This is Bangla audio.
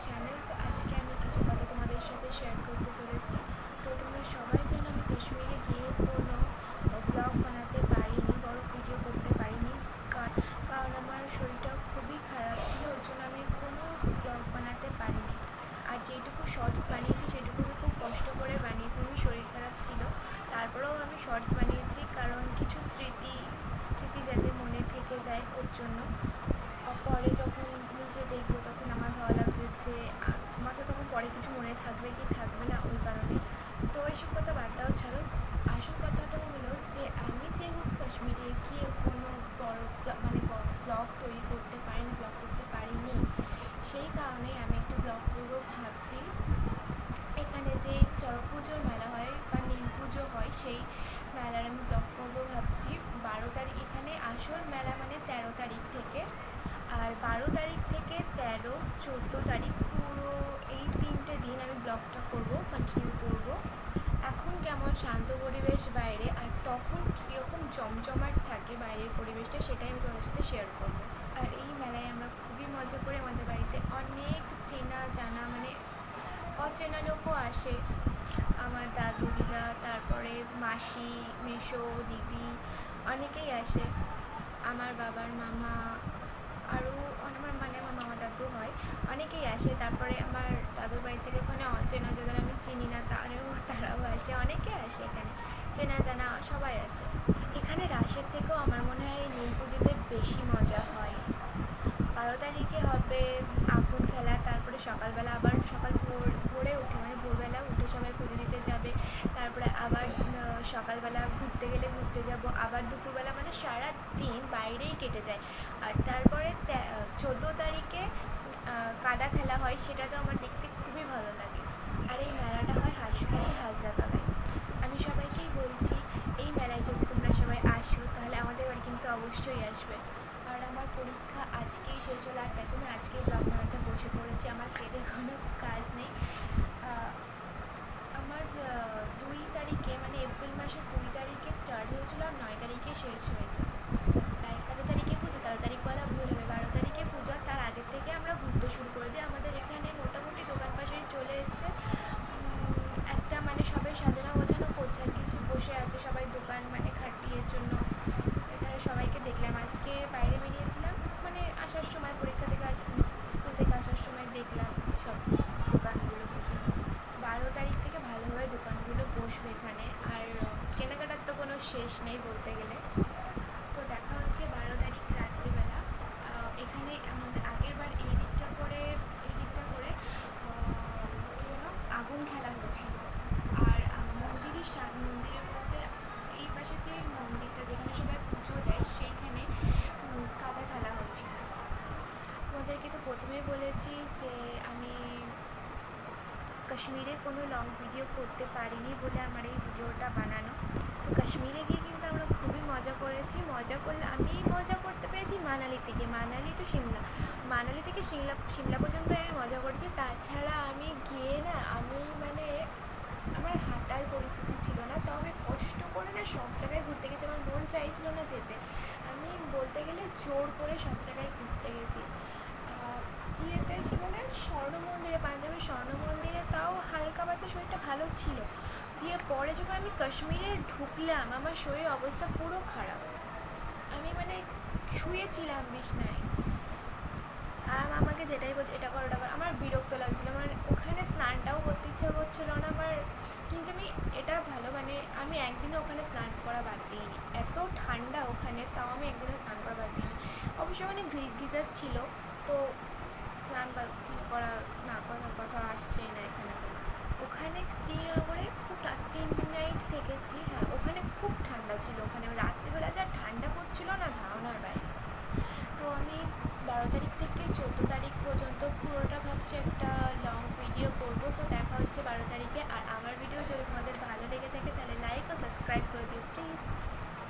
চ্যানেল। তো আজকে আমি কিছু কথা তোমাদের সাথে শেয়ার করতে চলেছি। তো তোমরা সবাই জানো আমি কাশ্মীরে গিয়ে কোনো ব্লগ বানাতে পারিনি, বড় ভিডিও করতে পারিনি, কারণ আমার শরীরটা খুবই খারাপ ছিল। ওর জন্য আমি কোনো ব্লগ বানাতে পারিনি। আর যেটুকু শর্টস বানিয়েছি সেটুকু আমি খুব কষ্ট করে বানিয়েছি। আমার শরীর খারাপ ছিল, তারপরেও আমি শর্টস বানিয়েছি, কারণ কিছু স্মৃতি যাতে মনে থেকে যায় ওর জন্য। পরে যখন নিজে দেখবো তখন আমার ভালো লাগবে যে আমার তো তখন পরে কিছু মনে থাকবে কি থাকবে না, ওই কারণে। তো এইসব কথা বাদ দাও, ছাড়ো। আসল কথাটা হলো যে আমি যেহেতু কাশ্মীরে গিয়ে কোনো বড় ব্লগ তৈরি করতে পারিনি, ব্লগ করতে পারিনি, সেই কারণে আমি একটা ব্লগ করবো ভাবছি। এখানে যে চড়ক পুজোর মেলা হয় বা নীল পুজো হয়, সেই মেলার আমি ব্লগ করবো ভাবছি। 12 তারিখ এখানে আসল মেলা, মানে 13 তারিখ থেকে। আর 12 তারিখ থেকে 13, 14 তারিখ পুরো এই 3টে দিন আমি ব্লগটা করবো, কন্টিনিউ করব। এখন কেমন শান্ত পরিবেশ বাইরে, আর তখন কীরকম জমজমাট থাকে বাইরের পরিবেশটা, সেটাই আমি তোমাদের সাথে শেয়ার করব। আর এই মেলায় আমরা খুবই মজা করে, আমাদের বাড়িতে অনেক চেনা জানা, মানে অচেনা লোকও আসে। আমার দাদু দিদা, তারপরে মাসি, মেসো, দিদি, অনেকেই আসে। আমার বাবার মামা, আরও আমার মামা দাদু হয়, অনেকেই আসে। তারপরে আমার দাদুর বাড়ি থেকে ওখানে অচেনা যাদের আমি চিনি না তারাও আসে, অনেকে আসে এখানে, চেনা জানা সবাই আসে। এখানে রাসের থেকেও আমার মনে হয় নীল পুজোতে বেশি মজা হয়। 12 তারিখে হবে আগুন খেলা, তারপরে সকালবেলা আবার ভোরে উঠে, মানে ভোরবেলা উঠে সবাই পুজো দিতে যাবে। তারপরে আবার সকালবেলা ঘুরতে গেলে ঘুরতে যাব, আবার দুপুরবেলা, মানে সারা দিন বাইরেই কেটে যায়। আর তারপরে 14 তারিখে কাদা খেলা হয়, সেটা তো আমার দেখতে খুবই ভালো লাগে। আর এই মেলাটা হয় হাঁসখালি হাজরাতলায়। আমি সবাইকেই বলছি, এই মেলায় যদি তোমরা সবাই আসো তাহলে আমাদের বাড়ি কিন্তু অবশ্যই আসবে। আর আমার পরীক্ষা আজকেই শেষ হলো, আর দেখো আমি আজকেই ব্লগ বানাতে বসে পড়েছি, আমার খেতে কোনো কাজ নেই। আমার 2 তারিখে, মানে এপ্রিল মাসের 2 তারিখে স্টার্ট হয়েছিল, আর 9 তারিখে শেষ হয়েছে। 13 তারিখে পুজো, 13 তারিখ বলা ভুল হবে, 12 তারিখে পুজো। তার আগের থেকে আমরা ঘুরতে শুরু করে দিই। আমাদের এখানে মোটামুটি দোকান পাশেই চলে এসছে একটা, মানে সবাই সাজানো গোছানো করছে, আর কিছু বসে আছে সবাই দোকান, মানে খাটিয়ের জন্য। এখানে সবাইকে দেখলাম, আজকে বাইরে বেরিয়েছিলাম, মানে আসার সময়, পরীক্ষা থেকে স্কুল থেকে আসার সময় দেখলাম সব দোকানগুলো বসে আছে। 12 তারিখ থেকে ভালোভাবে দোকানগুলো বসবে এখানে, আর কেনাকাটার তো কোনো শেষ নেই বলতে গেলে। তো দেখা হচ্ছে 12 তারিখ রাত্রিবেলা। এখানে আমাদের আগের বার এই দিকটা করে কী যেন আগুন খেলা হয়েছিল। আর মন্দিরের মধ্যে এই পাশে যে মন্দিরটা, যেখানে সবাই পুজো দেয়, সেইখানে কাদা খেলা হচ্ছিল। তোমাদেরকে তো প্রথমেই বলেছি যে আমি কাশ্মীরে কোনো লং ভিডিও করতে পারিনি বলে আমার এই ভিডিওটা বানানো। তো কাশ্মীরে গিয়ে কিন্তু আমরা খুবই মজা করেছি। আমি মজা করতে পেরেছি মানালি টু সিমলা, মানালি থেকে সিমলা পর্যন্ত আমি মজা করেছি। তাছাড়া আমি গিয়ে না, মানে আমার হাঁটার পরিস্থিতি ছিল না, তাও আমি কষ্ট করে না সব জায়গায় ঘুরতে গেছি। আমার মন চাইছিল না যেতে, আমি বলতে গেলে জোর করে সব জায়গায় ঘুরতে গেছি। ইয়েতে কী বলে, স্বর্ণ মন্দিরে, পাঞ্জাবের স্বর্ণ মন্দিরে তাও হালকা পাতলা শরীরটা ভালো ছিল। দিয়ে পরে যখন আমি কাশ্মীরে ঢুকলাম, আমার শরীর অবস্থা পুরো খারাপ। আমি মানে শুয়েছিলাম বিছনায়, আর আমাকে যেটাই বলছে এটা করো, আমার বিরক্ত লাগছিলো। আমার ওখানে স্নানটাও করতে ইচ্ছা করছিল না আমার। কিন্তু এটা ভালো, মানে আমি একদিনও ওখানে স্নান করা বাদ দিইনি। এত ঠান্ডা ওখানে, তাও আমি একদিনও স্নান করা বাদ দিইনি। অবশ্য ওখানে গিজার ছিল, তো স্নান করার না করার কথা আসছেই না এখানে। ওখানে শ্রীনগরে খুব 3 নাইট থেকেছি। হ্যাঁ, ওখানে খুব ঠান্ডা ছিল। ওখানে রাত্রিবেলা যা ঠান্ডা পড়ছিল না, ধারণার বাইরে। তো আমি 12 তারিখ থেকে 14 তারিখ পর্যন্ত পুরোটা ভাবছি একটা